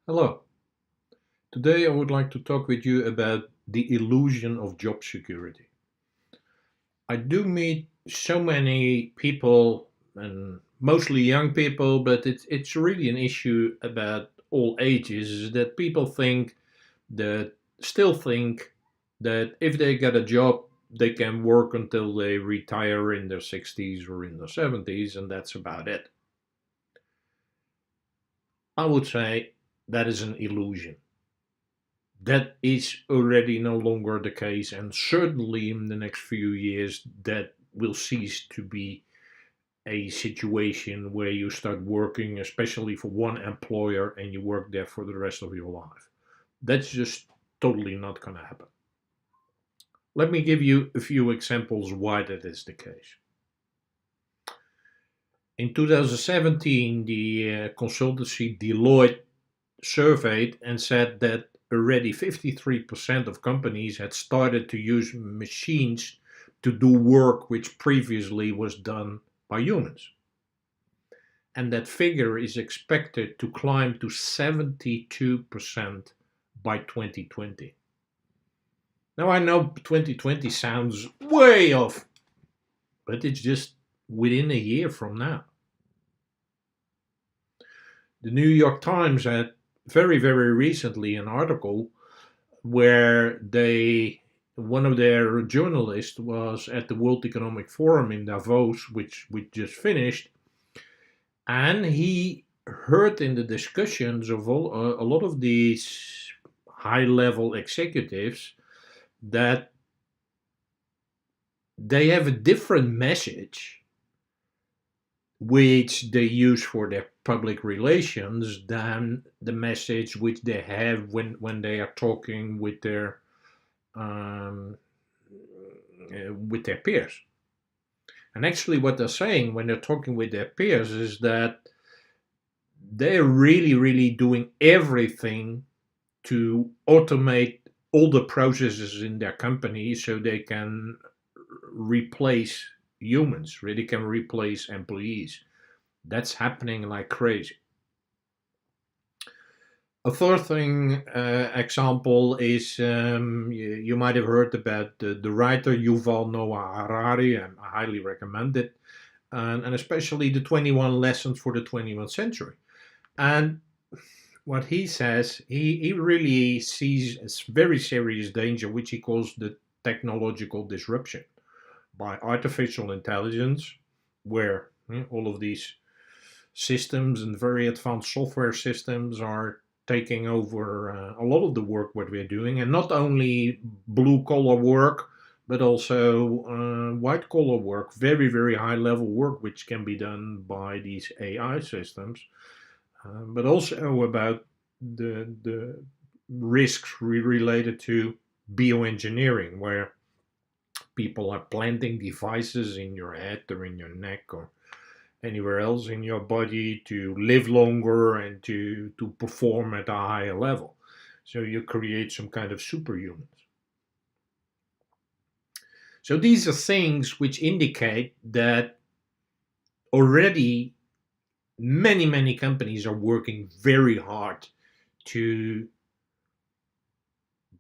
Hello. Today I would like to talk with you about the illusion of job security. I do meet so many people and mostly young people, but it's really an issue about all ages is that people that still think that if they get a job they can work until they retire in their 60s or in their 70s and that's about it. I would say that is an illusion. That is already no longer the case, and certainly in the next few years, that will cease to be a situation where you start working, especially for one employer, and you work there for the rest of your life. That's just totally not going to happen. Let me give you a few examples why that is the case. In 2017, the consultancy Deloitte surveyed and said that already 53% of companies had started to use machines to do work which previously was done by humans. And that figure is expected to climb to 72% by 2020. Now I know 2020 sounds way off, but it's just within a year from now. The New York Times had very recently an article where one of their journalists was at the World Economic Forum in Davos, which we just finished, and he heard in the discussions of a lot of these high-level executives that they have a different message which they use for their public relations than the message which they have when they are talking um, with their peers. And actually, what they're saying when they're talking with their peers is that they're really doing everything to automate all the processes in their company so they can replace humans, really can replace employees. That's happening like crazy. A third thing example is you might have heard about the writer Yuval Noah Harari, and I highly recommend it, and especially the 21 lessons for the 21st century. And what he says, he really sees as very serious danger, which he calls the technological disruption by artificial intelligence, where all of these systems and very advanced software systems are taking over a lot of the work what we're doing, and not only blue collar work but also white collar work, very high level work which can be done by these AI systems, but also about the risks related to bioengineering, where people are planting devices in your head or in your neck or anywhere else in your body to live longer and to perform at a higher level. So you create some kind of superhumans. So these are things which indicate that already many companies are working very hard to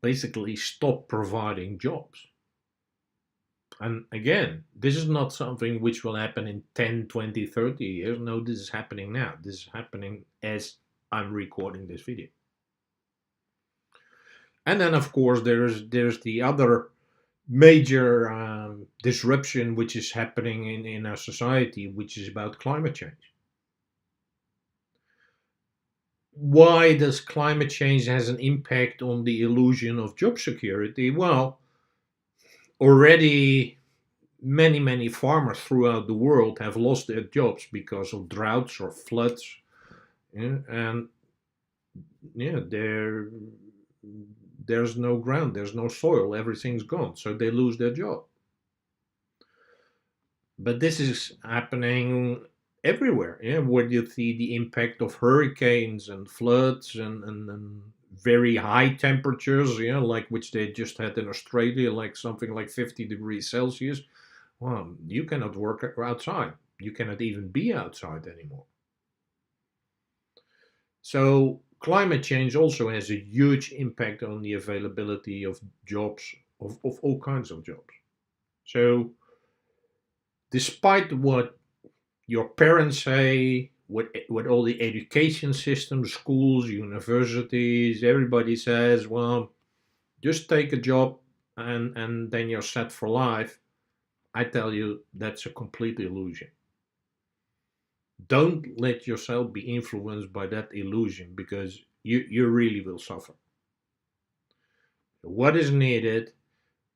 basically stop providing jobs. And again, this is not something which will happen in 10, 20, 30 years. No, this is happening now. This is happening as I'm recording this video. And then, of course, there's the other major disruption which is happening in our society, which is about climate change. Why does climate change has an impact on the illusion of job security? Well, already many farmers throughout the world have lost their jobs because of droughts or floods. Yeah, and yeah, there's no ground, there's no soil, everything's gone, so they lose their job. But this is happening everywhere. Yeah, where you see the impact of hurricanes and floods and very high temperatures, yeah, like which they just had in Australia, like something like 50 degrees Celsius. Well, you cannot work outside. You cannot even be outside anymore. So climate change also has a huge impact on the availability of jobs, of all kinds of jobs. So, despite what your parents say, what all the education systems, schools, universities, everybody says, well, just take a job and then you're set for life. I tell you, that's a complete illusion. Don't let yourself be influenced by that illusion because you really will suffer. What is needed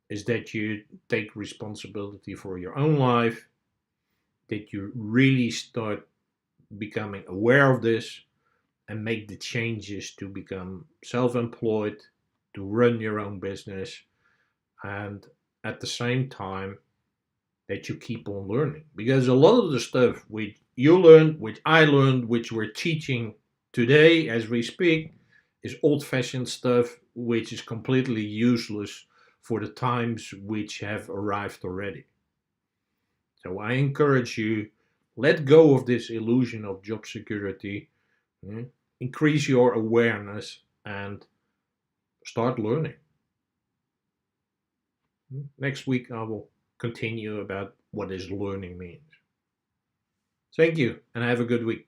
is that you take responsibility for your own life, that you really start becoming aware of this and make the changes to become self employed, to run your own business, and at the same time, that you keep on learning. Because a lot of the stuff which you learned, which I learned, which we're teaching today as we speak, is old fashioned stuff which is completely useless for the times which have arrived already. So I encourage you, let go of this illusion of job security, increase your awareness, and start learning. Next week, I will continue about what this learning means. Thank you, and have a good week.